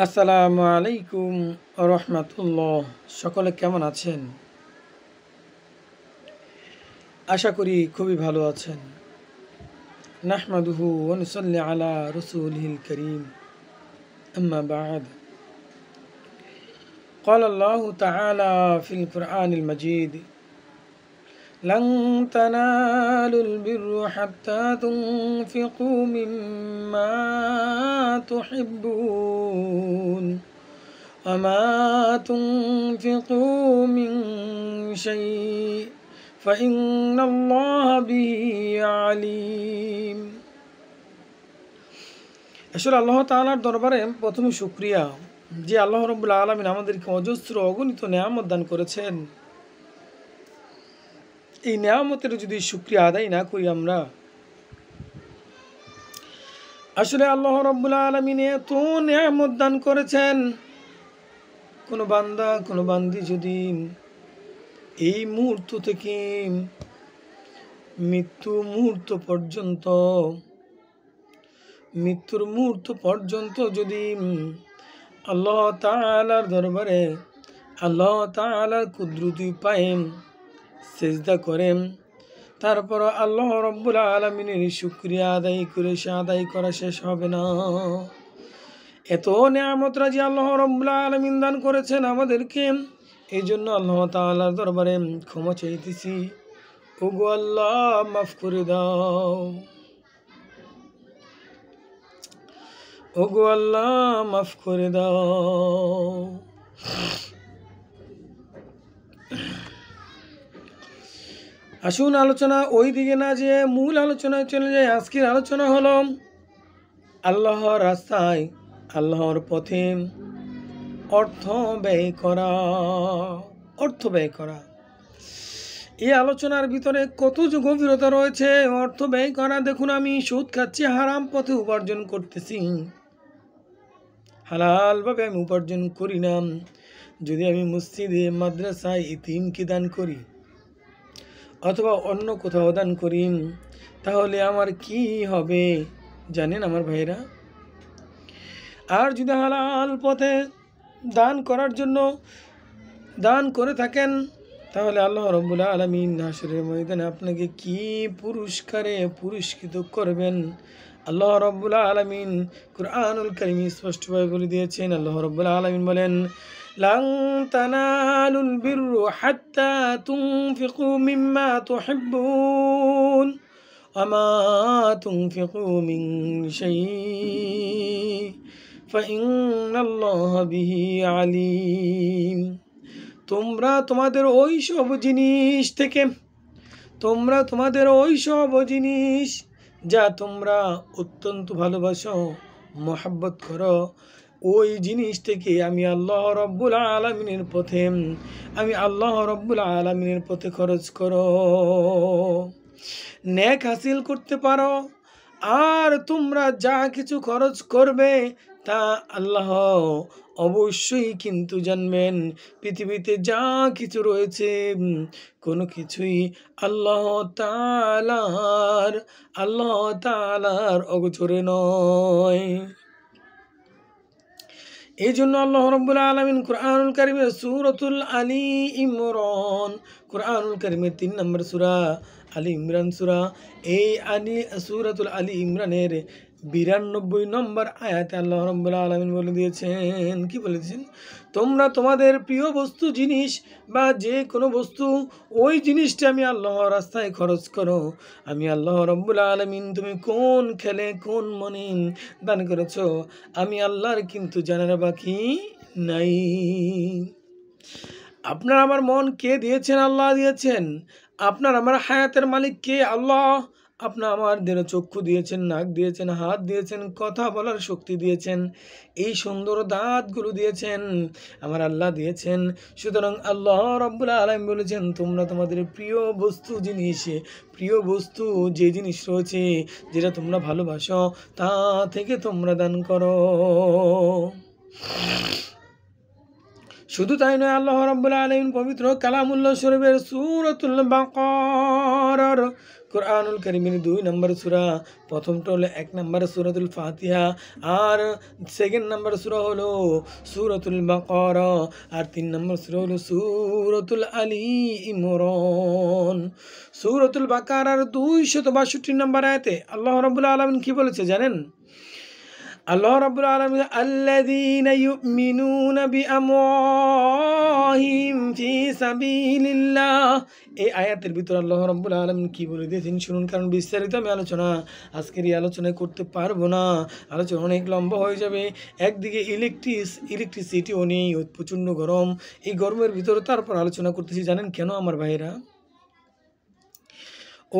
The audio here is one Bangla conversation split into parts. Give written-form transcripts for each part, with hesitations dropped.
আসসালামু আলাইকুম রহমতুল্লাহ। সকলে কেমন আছেন? আশা করি খুবই ভালো আছেন। নাহমাদুহু ওয়া নুসাল্লি আলা রাসূলিহিল কারীম, আম্মা বা'দ। قال الله تعالى في القرآن المجيد: لن تنالوا البر حتى تنفقوا مما تحبون وما تنفقوا من شيء فإن الله به عليم। আসলে আল্লাহ তাআলার দরবারে প্রথমে শুকরিয়া যে আল্লাহ রাব্বুল আলামিন আমাদেরকে অজস্র অগণিত নেয়ামত দান করেছেন। এই নেয়ামতের যদি শুকরিয়া আদায় না করি আমরা, আসলে আল্লাহ রাব্বুল আলামিন এত নেয়ামত দান করেছেন, কোনো বান্দা কোনো বান্দি যদি এই মুহূর্ত থেকে মৃত্যুর মুহূর্ত পর্যন্ত যদি আল্লাহ তাআলার দরবারে আল্লাহ তাআলার কুদরতি পায়ে সিজদা করেন, তারপর আল্লাহ রাব্বুল আলামিনের শুকরিয়া আদায় করা শেষ হবে না। এত নেয়ামত রাজি আল্লাহ রাব্বুল আলামিন দান করেছেন আমাদেরকে, এই জন্য আল্লাহ তাআলার দরবারে ক্ষমা চাইতেছি। ওগো আল্লাহ, মাফ করে দাও। ওগো আল্লাহ, মাফ করে দাও। আসুন আলোচনা ওই দিকে না যে মূল আলোচনায় চলে যায়। আজকের আলোচনা হলো আল্লাহর রাস্তায় আল্লাহর পথে অর্থ ব্যয় করা। এই আলোচনার ভিতরে কত যে গভীরতা রয়েছে। অর্থ ব্যয় করা, দেখুন আমি সুদ খাচ্ছি, হারাম পথে উপার্জন করতেছি, হালালভাবে আমি উপার্জন করি না। যদি আমি মসজিদে মাদ্রাসায় ইতিমকে দান করি অথবা অন্য কোথাও দান করি, তাহলে আমার কি হবে জানেন আমার ভাইরা? আর যদি হালাল পথে দান করার জন্য দান করে থাকেন, তাহলে আল্লাহ রাব্বুল আলামিন হাশরের ময়দানে আপনাকে কি পুরস্কারে পুরস্কৃত করবেন। আল্লাহ রাব্বুল আলামিন কুরআনুল কারীমে স্পষ্টভাবে বলে দিয়েছেন। আল্লাহ রাব্বুল আলামিন বলেন, লান তানালুল বিররা হাত্তা তুনফিকু মিম্মা তুহিব্বুন ওয়া মা তুনফিকু মিন শাইইন ফাইন্নাল্লাহা বিহি আলিম। তোমরা তোমাদের ওই সব জিনিস যা তোমরা অত্যন্ত ভালোবাসো, মহব্বত করো, ওই জিনিস থেকে আমি আল্লাহ রাব্বুল আলামিনের পথে খরচ করো, নেক হাসিল করতে পারো। আর তোমরা যা কিছু খরচ করবে তা আল্লাহ অবশ্যই কিন্তু জানবেন। পৃথিবীতে যা কিছু রয়েছে কোনো কিছুই আল্লাহ তাআলার অগোচরে নয়। এই জন্য আল্লাহ রাব্বুল আলামিন কুরআনুল কারীমের সূরাতুল আলী ইমরান, কুরআনুল কারীমের 3 নম্বর সূরা আলী ইমরান সূরা, এই সূরাতুল আলী ইমরানের 92 নম্বর আয়াতে আল্লাহ রাব্বুল আলামিন বলে দিয়েছেন, কি বলেছেন? তোমরা তোমাদের প্রিয় বস্তু জিনিস বা যে কোনো বস্তু, ওই জিনিসটা আমি আল্লাহর রাস্তায় খরচ করো। আমি আল্লাহ রাব্বুল আলামিন তুমি কোন খেলে কোন মনে দান করেছো, আমি আল্লাহর কিন্তু জানার বাকি নাই। আপনার আমার মন কে দিয়েছেন? আল্লাহ দিয়েছেন। আপনার আমার হায়াতের মালিক কে? আল্লাহ। আপনার আমার দেহ চক্ষু দিয়েছেন, নাক দিয়েছেন, হাত দিয়েছেন, কথা বলার শক্তি দিয়েছেন, এই সুন্দর দাঁতগুলো দিয়েছেন আমার আল্লাহ দিয়েছেন। সুতরাং আল্লাহ রাব্বুল আলামিন বলেছেন, তোমরা তোমাদের প্রিয় বস্তু যে জিনিস রয়েছে, যেটা তোমরা ভালোবাসো, তা থেকে তোমরা দান করো। শুধু তাই নয়, আল্লাহ রাব্বুল আলামিন পবিত্র কালামুল্লাহ শরীফের সূরাতুল বাকারা বাকারার কোরআনুল কারীমের 2 নম্বর সূরা। প্রথমটা হলো 1 নম্বর সূরাতুল ফাতিহা, আর সেকেন্ড নম্বর সূরা হলো সূরাতুল বাকারা, আর 3 নম্বর সূরা হলো সূরাতুল আলী ইমরান। সূরাতুল বাকারার 262 নম্বর আয়াতে আল্লাহ রাব্বুল আলামিন কি বলেছে জানেন? আল্লাহ রাব্বুল আলামিন আল্লাযীনা ইউমিনুনা বিআমওয়ালিহিম ফি সাবিলিল্লাহ, এই আয়াতের ভিতর আল্লাহ রাব্বুল আলামিন কি বলে দিয়েছেন শুনুন, কারণ বিস্তারিত আমি আজকের এই আলোচনায় করতে পারবো না, আলোচনা অনেক লম্বা হয়ে যাবে। একদিকে ইলেকট্রিসিটিও নেই, প্রচণ্ড গরম, এই গরমের ভিতরে তারপর আলোচনা করতেছি। জানেন কেন আমার ভাইরা,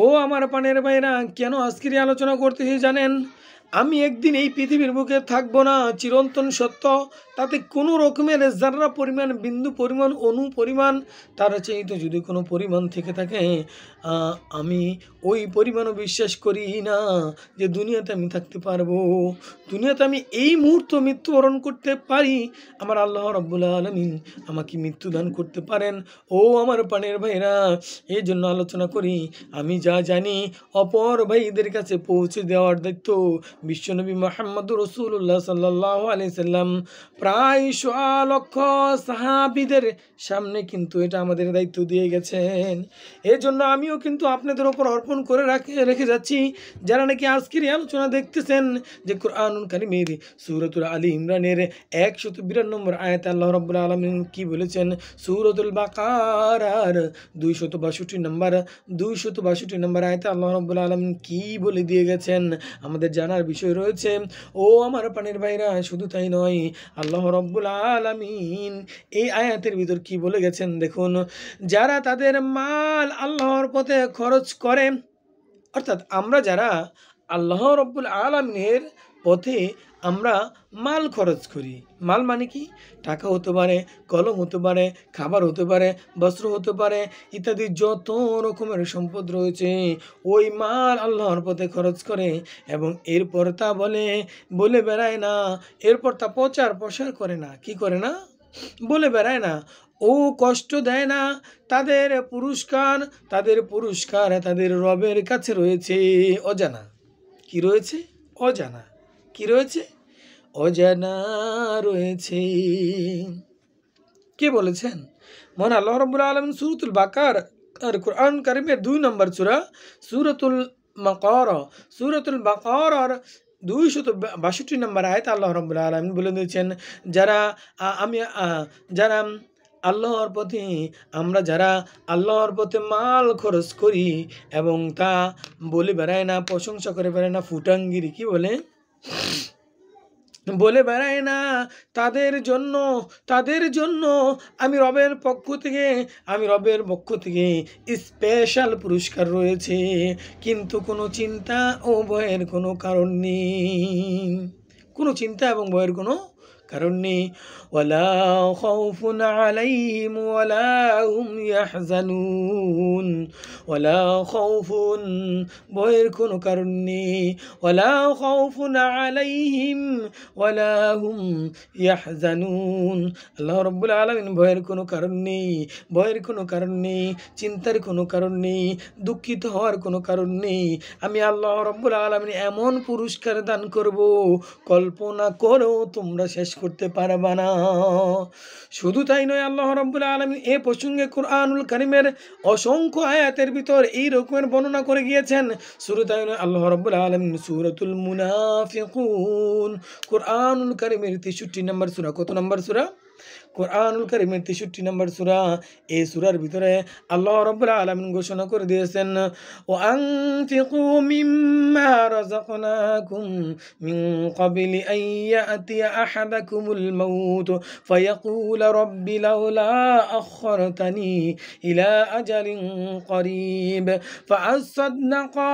ও আমার পানের ভাইরা, কেন আজকের এই আলোচনা করতেছি জানেন? আমি একদিন এই পৃথিবীর বুকে থাকবো না, চিরন্তন সত্য, তাতে কোনো রকমের যারা পরিমাণ, বিন্দু পরিমাণ, অনু পরিমাণ, তার চাইতে যদি কোনো পরিমাণ থেকে থাকে, আমি ওই পরিমাণও বিশ্বাস করি না যে দুনিয়াতে আমি থাকতে পারবো, দুনিয়াতে আমি এই মুহূর্তে মৃত্যুবরণ করতে পারি। আমার আল্লাহ রাব্বুল আলামিন আমাকে মৃত্যুদান করতে পারেন। ও আমার প্রাণের ভাইরা, এই জন্য আলোচনা করি। আমি যা জানি অপর ভাইদের কাছে পৌঁছে দেওয়ার দায়িত্ব বিশ্বনবী মুহাম্মদুর রাসূলুল্লাহ সাল্লাল্লাহু আলাইহি সাল্লাম প্রায় 100 লক্ষ সাহাবীদের সামনে কিন্তু এটা আমাদের দায়িত্ব দিয়ে গেছেন। এই জন্য আমিও কিন্তু আপনাদের উপর অর্পণ করে রেখে যাচ্ছি। যারা নাকি আজকের এই আলোচনা দেখতেছেন, যে কোরআনুল কারীমের সূরাতুল আলী ইমরানের 152 নম্বর আয়াতে আল্লাহ রাব্বুল আলামিন কি বলেছেন, সূরাতুল বাকারার 262 নম্বর আয়াতে আল্লাহ রাব্বুল আলামিন কি বলে দিয়ে গেছেন আমাদের জানার বিষয় রয়েছে। ও আমার প্রাণের ভাইরা, শুধু তাই নয়, আল্লাহ রাব্বুল আলামিন এই আয়াতের ভিতর কি বলে গেছেন দেখুন, যারা তাদের মাল আল্লাহর পথে খরচ করে, অর্থাৎ আমরা যারা আল্লাহ রাব্বুল আলামিনের পথে আমরা মাল খরচ করি, মাল মানে কি? টাকা হতে পারে, কলম হতে পারে, খাবার হতে পারে, বস্ত্র হতে পারে, ইত্যাদি যত রকমের সম্পদ রয়েছে, ওই মাল আল্লাহর পথে খরচ করে এবং এরপর তা বলে বেড়ায় না, এরপর তা প্রচার প্রসার করে না, কি করে না? বলে বেড়ায় না, ও কষ্ট দেয় না। তাদের পুরস্কার তাদের রবের কাছে রয়েছে অজানা। কি রয়েছে? অজানা। কি রয়েছে? অজানা রয়েছে। কে বলেছেন? মহান আল্লাহ রাব্বুল আলামিন সূরাতুল বাকারা আর কোরআন কারীমের 2 নম্বর সূরা সূরাতুল বাকারার 262 নম্বর আয়াতে আল্লাহ রাব্বুল আলামিন বলে দিয়েছেন, যারা আল্লাহর পথে মাল খরচ করি এবং তা বলে বেড়ায় না, প্রশংসা করে বেড়ায় না, ফুটাঙ্গিরি কি বলে বেড়ায় না, তাদের জন্য আমি রবের পক্ষ থেকে স্পেশাল পুরস্কার রয়েছে, কিন্তু কোনো চিন্তা ও ভয়ের কোনো কারণ নেই, কোনো চিন্তা এবং ভয়ের কোনো কারণ নেই। ওয়ালা খাউফুন আলাইহিম ওয়ালা হুম ইয়াহজানুন, ওয়ালা খাউফুন, ভয়ের কোনো কারণ নেই, ওয়ালা খাউফুন আলাইহিম ওয়ালা হুম ইয়াহজানুন। আল্লাহ রাব্বুল আলামিন ভয়ের কোনো কারণ নেই, চিন্তার কোনো কারণ নেই, দুঃখিত হওয়ার কোনো কারণ নেই। আমি আল্লাহ রাব্বুল আলামিন এমন পুরস্কার দান করব, কল্পনা করেও তোমরা শেষ করতে পারবা না। শুধু তাই নয়, আল্লাহ রাব্বুল আলামিন এই প্রসঙ্গে কোরআনুল কারীমের অসংখ্য আয়াতের ভিতর এই রকমের বর্ণনা করে গিয়েছেন। শুধু তাই নয়, আল্লাহ রাব্বুল আলামিন সূরাতুল মুনাফিকুন কোরআনুল কারীমের 63 নম্বর সূরা, কত নম্বর সূরা? কোরআনুল কারীমের 63 নম্বর সূরা। এই সূরার ভিতরে আল্লাহ রাব্বুল আলামিন ঘোষণা করে দিয়েছেন, ওয়া আনফিকু মিম্মা রাযাকনাকুম মিন ক্বাবলি আন ইয়াতিয়া আহাদাকুমুল মাউত ফায়াকুল রাব্বি লাউলা আখখারতানি ইলা আজালিন করিব ফাআসাদনাকা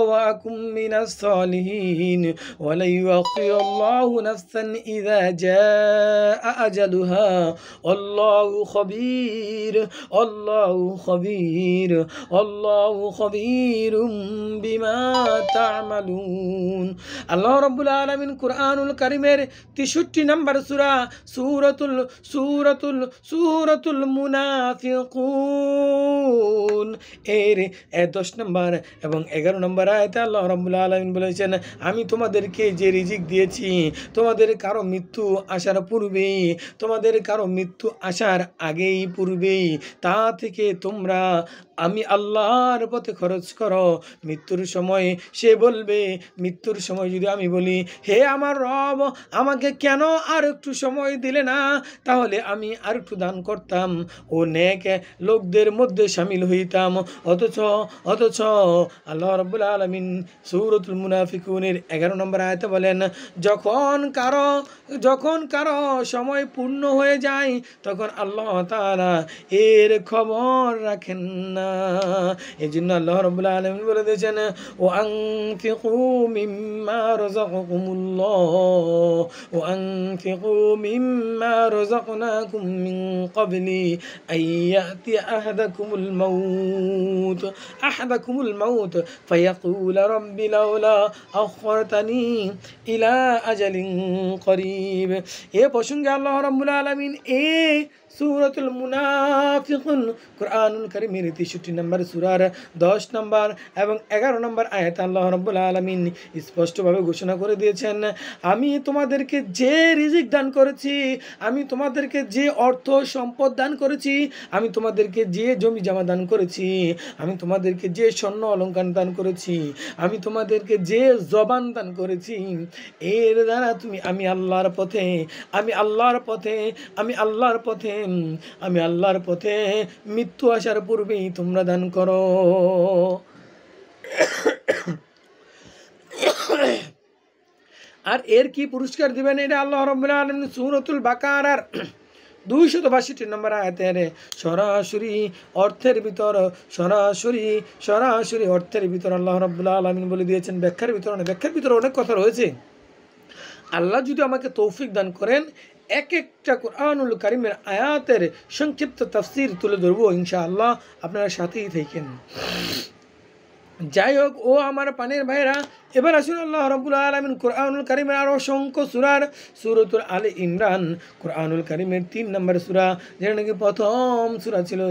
ওয়া আকুম মিনাস সালিহিন ওয়া লা ইউআখিরুল্লাহু নাফসান ইযা جاء أجلها والله خبير بما تعملون। আল্লাহ রাব্বুল আলামিন কুরআনুল কারীমের 63 নম্বর সূরা সূরাতুল মুনাফিকুন এর 10 নম্বর এবং 11 নম্বর আয়াতে আল্লাহ রাব্বুল আলামিন বলেছেন, আমি তোমাদেরকে যে রিজিক দিয়েছি তোমাদের কারো মৃত্যু আসার পূর্বেই, তোমাদের কারো মৃত্যু আসার আগেই পূর্বেই তা থেকে তোমরা আমি আল্লাহর পথে খরচ করো। মৃত্যুর সময় সে বলবে, মৃত্যুর সময় যদি আমি বলি, হে আমার রব, আমাকে কেন আর একটু সময় দিলে না, তাহলে আমি আর একটু দান করতাম ও নেক লোকদের মধ্যে শামিল হইতাম। অথচ আল্লাহ রাব্বুল আলামিন সূরাতুল মুনাফিকুনের 11 নম্বর আয়াতে বলেন, যখন কারো সময় পূর্ণ হয়ে যায় তখন আল্লাহ তাআলা এর খবর রাখেন না। এই জন্য আল্লাহ রাব্বুল আলামিন বলে দিয়েছেন, ও আনফিকু মিম্মা রাযাকনাকুম মিন ক্বাবলি আইয়াতিয়া আহাদাকুমুল মাউত ফায়াকুল রাব্বি লাউলা আখরতানি ইলা আজালিন করিব। এ প্রসঙ্গে আল্লাহ রাব্বুল আলামিন সূরাতুল মুনাফিকুন কুরআনুল কারীমের 63 নম্বর সূরার 10 নম্বর এবং 11 নম্বর আয়াতে আল্লাহ রাব্বুল আলামিন স্পষ্টভাবে ঘোষণা করে দিয়েছেন, আমি তোমাদেরকে যে রিজিক দান করেছি, আমি তোমাদেরকে যে অর্থ সম্পদ দান করেছি, আমি তোমাদেরকে যে জমি জমা দান করেছি, আমি তোমাদেরকে যে স্বর্ণ অলংকার দান করেছি, আমি তোমাদেরকে যে জবান দান করেছি, এর দ্বারা তুমি আমি আল্লাহর পথে মৃত্যু আসার পূর্বেই তোমরা দান করো। আর এর কি পুরস্কার দিবেন, এটা আল্লাহ রাব্বুল আলামিন সূরাতুল বাকারার 262 নম্বর আয়াতের সরাসরি অর্থের ভিতর আল্লাহ রাব্বুল আলামিন বলে দিয়েছেন। ব্যাখ্যার ভিতরে অনেক কথা রয়েছে। আল্লাহ যদি আমাকে তৌফিক দান করেন, এক একটা কুরআনুল কারীমের আয়াতের সংক্ষিপ্ত তাফসীর তুলে ধরবো ইনশাআল্লাহ, আপনারা সাথেই থাকেন। যাই হোক, ও আমার পানের ভাইরা, এবার আসুন আল্লাহ রাব্বুল আলামিন কুরআনুল কারীমের আরো অসংখ্য সূরাতুল আলে ইমরান, কুরআনুল কারীমের 3 নম্বর সূরা, যেটা নাকি প্রথম সূরা ছিল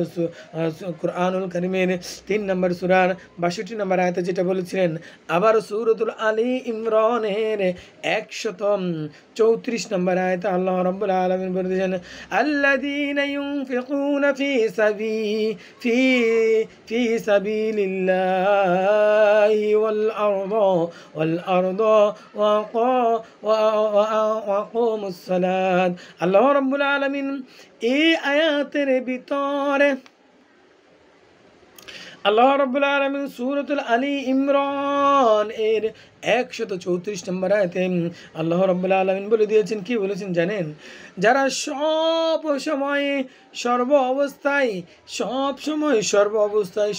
কুরআনুল কারীমের 3 নম্বর সূরার 62 নম্বর আয়াতে যেটা বলেছিলেন, আবার সূরাতুল আলে ইমরানের 134 নম্বর আয়াতে আল্লাহ রাব্বুল আলামিন বলেছেন, আল্লাযীনা ইউনফিকুনা ফি সাবিলিল্লাহি والأرض وأقاموا الصلاة। আল্লাহ রাব্বুল আলামিন এই আয়াতের ভিতরে আল্লাহ রাব্বুল আলামিন সূরাতুল আলী ইমরান এর 134 নম্বর আয়াতে আল্লাহ রাব্বুল আলামিন বলে দিয়েছেন, কি বলেছেন জানেন? যারা সব সময় সর্ব অবস্থায়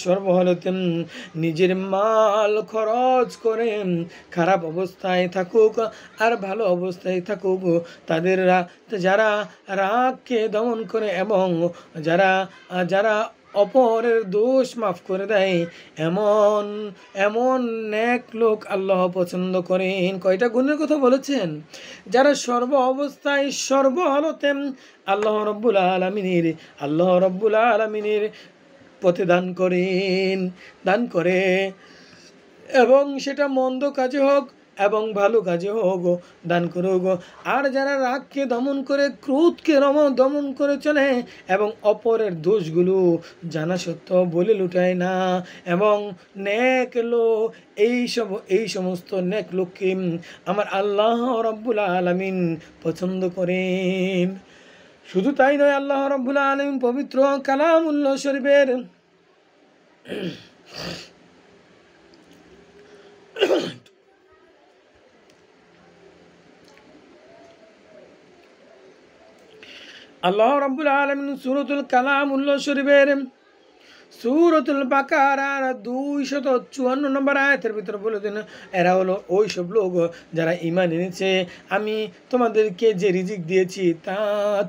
সর্ব হালতে নিজের মাল খরচ করে, খারাপ অবস্থায় থাকুক আর ভালো অবস্থায় থাকুক, যারা রাগকে দমন করে এবং যারা অপরের দোষ মাফ করে দেয়, এমন নেক লোক আল্লাহ পছন্দ করেন। কয়টা গুণের কথা বলেছেন? যারা সর্ব অবস্থায় সর্ব হালতে আল্লাহ রাব্বুল আলামিনের পথে দান করে, এবং সেটা মন্দ কাজে হোক এবং ভালো কাজে হোক দান করুক। আর যারা রাগকে দমন করে, ক্রোধকে দমন করে চলে এবং অপরের দোষগুলো জানা সত্ত্বেও বলে লুটায় না, এবং নেক লোক এই সমস্ত নেক লোককে আমার আল্লাহ রাব্বুল আলামিন পছন্দ করেন। শুধু তাই নয়, আল্লাহ রাব্বুল আলামিন পবিত্র কালামুল্লাহ শরীফের আল্লাহ রাব্বুল আলামিন সূরাতুল কালামুল্লাহ শরীফের সূরাতুল বাকারার 254 নম্বর আয়াতের ভিতরে বলে দেন, এরা হলো ওই সব লোক যারা ঈমান এনেছে, আমি তোমাদেরকে যে রিজিক দিয়েছি তা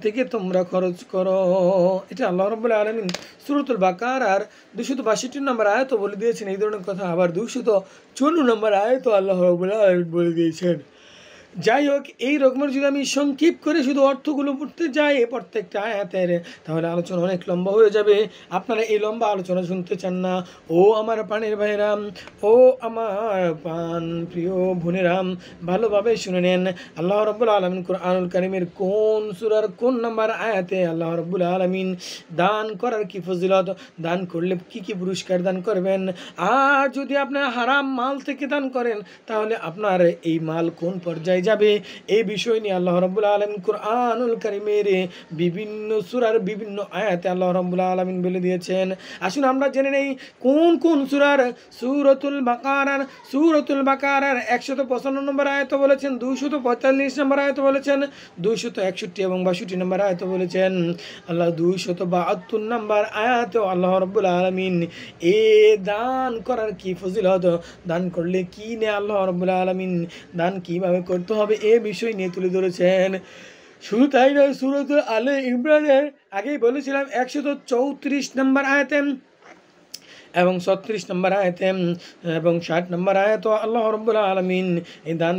থেকে তোমরা খরচ করো। এটা আল্লাহ রাব্বুল আলামিন সূরাতুল বাকারার 262 নম্বর আয়াত বলে দিয়েছেন এই ধরনের কথা। আবার 254 নম্বর আয়াত আল্লাহ রাব্বুল আলামিন বলে দিয়েছেন যাই হোক, এই রকমের যদি আমি সংক্ষেপ করে শুধু অর্থগুলো পড়তে যাই প্রত্যেকটা আয়াতের, তাহলে আলোচনা অনেক লম্বা হয়ে যাবে। আপনারা এই লম্বা আলোচনা শুনতে চান না। ও আমার প্রাণের ভাইরাম, ও আমার প্রাণ প্রিয় বোনেরাম, ভালোভাবে শুনে নেন। আল্লাহ রাব্বুল আলামিন কুরআনুল কারীমের কোন সূরার কোন নাম্বার আয়াতে আল্লাহ রাব্বুল আলামিন দান করার কি ফজিলত, দান করলে কি কি পুরস্কার দান করবেন, আর যদি আপনারা হারাম মাল থেকে দান করেন তাহলে আপনার এই মাল কোন পর্যায়ে যাবে, এই বিষয় নিয়ে আল্লাহ রাব্বুল আলামিন কুরআনুল কারীমের বিভিন্ন সূরার বিভিন্ন আয়াতে আল্লাহ রাব্বুল আলামিন বলে দিয়েছেন। আসুন আমরা জেনে নেই কোন কোন সূরার। সূরাতুল বাকারার 155 নম্বর আয়াত বলেছেন, 245 নম্বর আয়াত বলেছেন, 261 এবং 62 নম্বর আয়াত বলেছেন। আল্লাহ 272 নম্বর আয়াত আল্লাহ রাব্বুল আলামিন এ দান করার কি ফজিলত, দান করলে কি নে আল্লাহ রাব্বুল আলামিন দান কিভাবে করতে হবে এ বিষয় নিয়ে তুলে ধরেছেন। শুধু তাই নয়, সূরাতুল আলে ইমরানের আগেই বলেছিলাম 134 নম্বর আয়াতে এবং 36 নম্বর আয়াতে এবং 60 নম্বর আয়াত আল্লাহ রাব্বুল আলামিন এই দান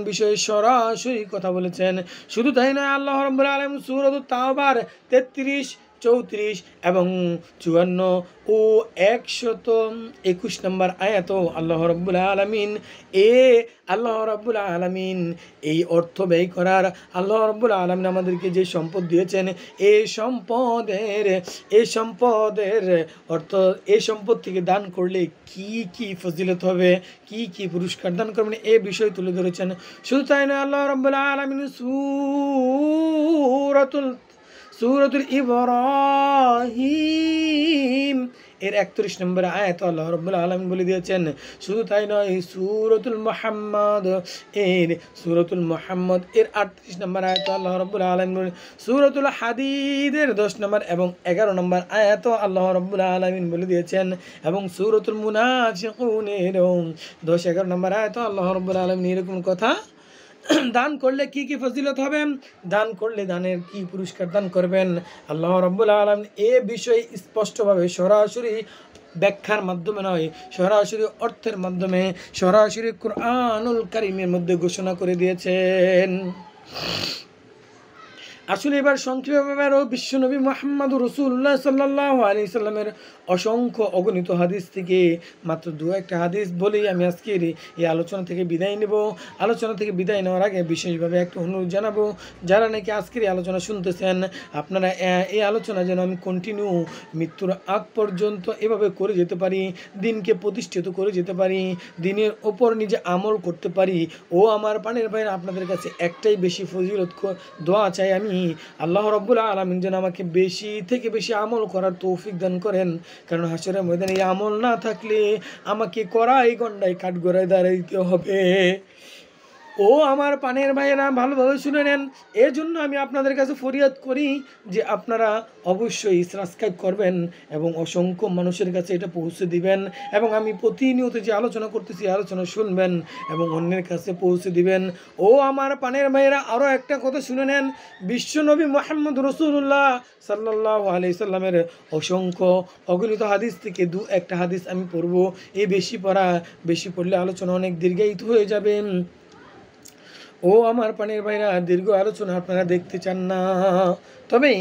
বিষয়ে সরাসরি কথা বলেছেন। শুধু তাই নয়, আল্লাহ রাব্বুল আলামিন সূরাতুত তাওবার 33, 34 এবং 54 ও 121 নম্বর আয়াত আল্লাহ রাব্বুল আলামিন এই অর্থ ব্যয় করার, আল্লাহ রাব্বুল আলামিন আমাদেরকে যে সম্পদ দিয়েছেন এই সম্পদের অর্থ, এই সম্পদ থেকে দান করলে কি কি ফজিলত হবে, কি কি পুরস্কার দান করবেন এই বিষয় তুলে ধরেছেন। শুধু তাই নয়, আল্লাহ রাব্বুল আলামিন সূরাতুল ইব্রাহিম এর 31 নম্বর আয়াত আল্লাহ রাব্বুল আলামিন বলে দিয়েছেন। শুধু তাই নয়, সূরাতুল মুহাম্মদ এর 38 নম্বর আয়াত আল্লাহ রাব্বুল আলামিন, সূরাতুল হাদীদ এর 10 নম্বর এবং 11 নম্বর আয়াত আল্লাহ রাব্বুল আলামিন বলে দিয়েছেন, এবং সূরাতুল মুনাফিকুন এর 10-11 নম্বর আয়াত আল্লাহ রাব্বুল আলামিন এরকম কথা দান করলে কি কি ফজিলত হবে, দান করলে দানের কি পুরস্কার দান করবেন, আল্লাহ রাব্বুল আলামিন এ বিষয়ে স্পষ্টভাবে সরাসরি ব্যাখ্যার মাধ্যমে নয়, সরাসরি অর্থের মাধ্যমে সরাসরি কুরআনুল কারীমের মধ্যে ঘোষণা করে দিয়েছেন। আসলে এবার সংক্ষেপে বিশ্বনবী মুহাম্মদুর রাসূলুল্লাহ সাল্লাল্লাহু আলাইহি সাল্লামের অসংখ্য অগণিত হাদিস থেকে মাত্র 2-1টা হাদিস বলেই আমি আজকের এই আলোচনা থেকে বিদায় নেব। আলোচনা থেকে বিদায় নেওয়ার আগে বিশেষভাবে একটা অনুরোধ জানাবো, যারা নাকি আজকের এই আলোচনা শুনতেছেন আপনারা এই আলোচনা যেন আমি কন্টিনিউ মৃত্যুর আগ পর্যন্ত এভাবে করে যেতে পারি, দিনকে প্রতিষ্ঠিত করে যেতে পারি, দিনের ওপর নিজে আমল করতে পারি। ও আমার প্রাণের ভাইরা, আপনাদের কাছে একটাই বেশি ফজিলত দোয়া চাই আমি, আল্লাহ রাব্বুল আলামিন যেন আমাকে বেশি থেকে বেশি আমল করার তৌফিক দান করেন। কারণ হাসরের ময়দানে এই আমল না থাকলে আমাকে কড়াই গন্ডায় কাঠগড়ায় দাঁড়াইতে হবে। ও আমার পানের ভাইয়েরা, ভালোভাবে শুনে নেন। এর জন্য আমি আপনাদের কাছে ফরিয়াদ করি যে আপনারা অবশ্যই সাবস্ক্রাইব করবেন এবং অসংখ্য মানুষের কাছে এটা পৌঁছে দিবেন, এবং আমি প্রতিনিয়ত যে আলোচনা করতেছি আলোচনা শুনবেন এবং অন্যের কাছে পৌঁছে দিবেন। ও আমার পানের ভাইয়েরা, আরও একটা কথা শুনে নেন। বিশ্বনবী মুহাম্মদ রাসূলুল্লাহ সাল্লাল্লাহু আলাইহি সাল্লামের অসংখ্য অগণিত হাদিস থেকে 2-1টা হাদিস আমি পড়ব। এই বেশি পড়লে আলোচনা অনেক দীর্ঘায়িত হয়ে যাবে। ও আমার প্রাণের ভাইরা, দীর্ঘ আলোচনা আপনারা দেখতে চান না, তবে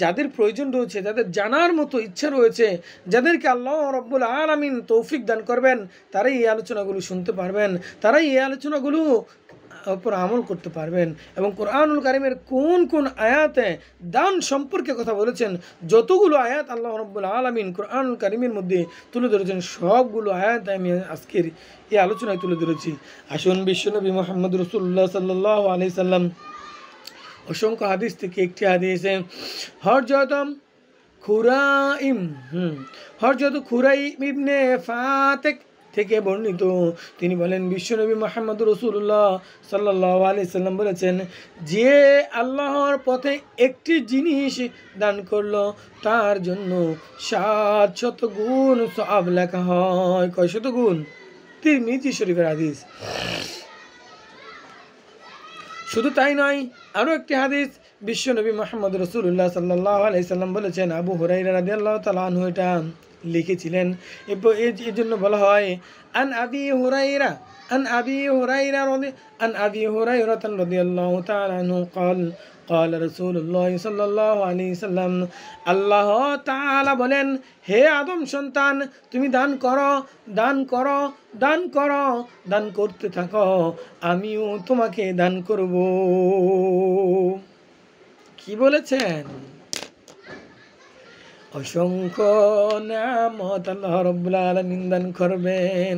যাদের প্রয়োজন রয়েছে, যাদের জানার মতো ইচ্ছা রয়েছে, যাদেরকে আল্লাহ রাব্বুল আলামিন তৌফিক দান করবেন, তারাই এই আলোচনাগুলো শুনতে পারবেন, তারাই এই আলোচনাগুলো উপর আমল করতে পারবেন। এবং কুরআনুল কারীমের কোন কোন আয়াতে দান সম্পর্কে কথা বলেছেন, যতগুলো আয়াত আল্লাহ রাব্বুল আলামিন কুরআনুল কারীমের মধ্যে তুলে ধরেছেন, সবগুলো আয়াত আমি আজকের এই আলোচনায় তুলে ধরেছি। আসুন বিশ্বনবী মুহাম্মদ রাসূলুল্লাহ সাল্লাল্লাহু আলাইহি সাল্লাম অসংখ্য হাদিস থেকে একটি হাদিসে হযরত খুরাইম ইবনে ফাতিক থেকে বর্ণিত, তিনি বলেন বিশ্বনবী মুহাম্মদ রাসূলুল্লাহ সাল্লাল্লাহু আলাইহি সাল্লাম বলেছেন, যে আল্লাহর পথে একটি জিনিস দান করলো তার জন্য 700 গুণ সওয়াব লেখা হয়। কয়শত গুণ? তিরমিজি শরীফের হাদিস। শুধু তাই নয়, আরও একটি হাদিস বিশ্বনবী মুহাম্মদ রাসূলুল্লাহ সাল্লাল্লাহু আলাইহি সাল্লাম বলেছেন, আবু হুরায়রা রাদিয়াল্লাহু তাআলা আনহু এটা লিখেছিলেন। এই জন্য বলা হয় আন আবি হুরায়রা রাদিয়াল্লাহু তাআলা আনহু قال رسول الله صلى الله عليه وسلم, আল্লাহ তাআলা বলেন, হে আদম সন্তান, তুমি দান করো, দান করো, দান করো, দান করতে থাকো, আমিও তোমাকে দান করব। কি বলেছেন? অসংখ্য নিয়ামত আল্লাহ রাব্বুল আলামিন দান করবেন,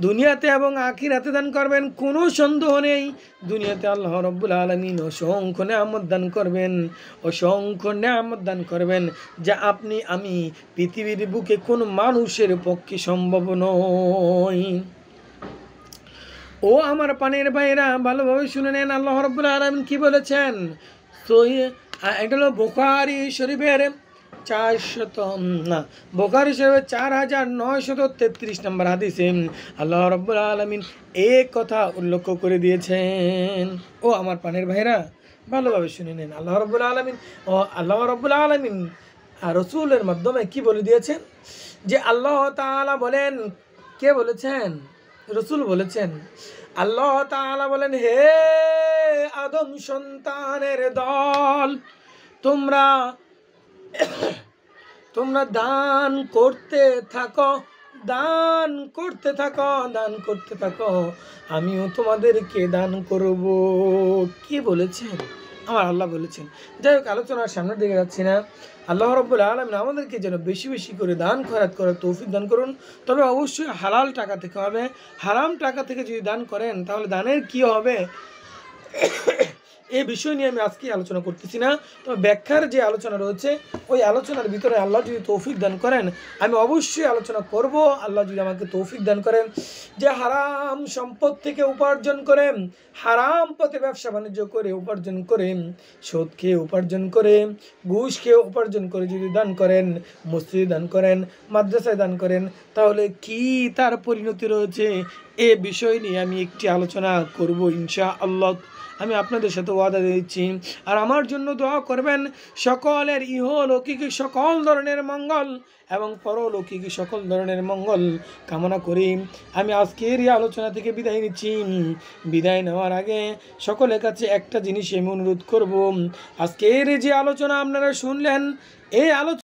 দুনিয়াতে এবং আখিরাতে দান করবেন, কোনো সন্দেহ নেই। দুনিয়াতে আল্লাহ রাব্বুল আলামিন অসংখ্য নিয়ামত দান করবেন, অসংখ্য নিয়ামত দান করবেন, যা আপনি আমি পৃথিবীর বুকে কোনো মানুষের পক্ষে সম্ভব নয়। ও আমার পানের ভাইরা, ভালোভাবে শুনে নেন আল্লাহ রাব্বুল আলামিন কি বলেছেন। এটা হলো বুখারী শরীফের 4933 নম্বর হাদিসে আল্লাহ রাব্বুল আলামিন এক কথা উল্লেখ করে দিয়েছেন। ও আমার পানের ভাইরা, ভালোভাবে শুনে নেন। আল্লাহ রাব্বুল আলামিন রাসূলের মাধ্যমে কি বলে দিয়েছেন, যে আল্লাহ তাআলা বলেন, কে বলেছেন? রাসূল বলেছেন। আল্লাহ তাআলা বলেন, হে আদম সন্তানের দল, তোমরা দান করতে থাকো, দান করতে থাকো, দান করতে থাকো, আমিও তোমাদেরকে দান করব। কি বলেছেন? আমার আল্লাহ বলেছেন। যাই হোক, আলোচনার সামনের দিকে যাচ্ছি না। আল্লাহ রাব্বুল আলামিন আমাদেরকে যেন বেশি বেশি করে দান খয়রাত করার তৌফিক দান করুন। তবে অবশ্যই হালাল টাকা থেকে হবে। হারাম টাকা থেকে যদি দান করেন তাহলে দানের কি হবে, এই বিষয় নিয়ে আমি আজকে আলোচনা করতেছি না। তবে ব্যাখ্যার যে আলোচনা রয়েছে, ওই আলোচনার ভিতরে আল্লাহ যদি তৌফিক দান করেন আমি অবশ্যই আলোচনা করব। আল্লাহ যদি আমাকে তৌফিক দান করেন, যে হারাম সম্পদ থেকে উপার্জন করে, হারাম পথে ব্যবসা বাণিজ্য করে উপার্জন করে, সুদ খেয়ে উপার্জন করে, ঘুষ খেয়ে উপার্জন করে যদি দান করেন, মসজিদে দান করেন, মাদ্রাসায় দান করেন, তাহলে কি তার পরিণতি রয়েছে, এ বিষয় নিয়ে আমি একটি আলোচনা করব ইনশাআল্লাহ। আমি আপনাদের সাথে ওয়াদা দিচ্ছি। আর আমার জন্য দোয়া করবেন, সকলের ইহলৌকিক সকল ধরনের মঙ্গল এবং পরলৌকিক সকল ধরনের মঙ্গল কামনা করি। আমি আজকের এই আলোচনা থেকে বিদায় নিচ্ছি। বিদায় নেওয়ার আগে সকলের কাছে একটা জিনিস আমি অনুরোধ করব, আজকের যে আলোচনা আপনারা শুনলেন, এই আলোচনা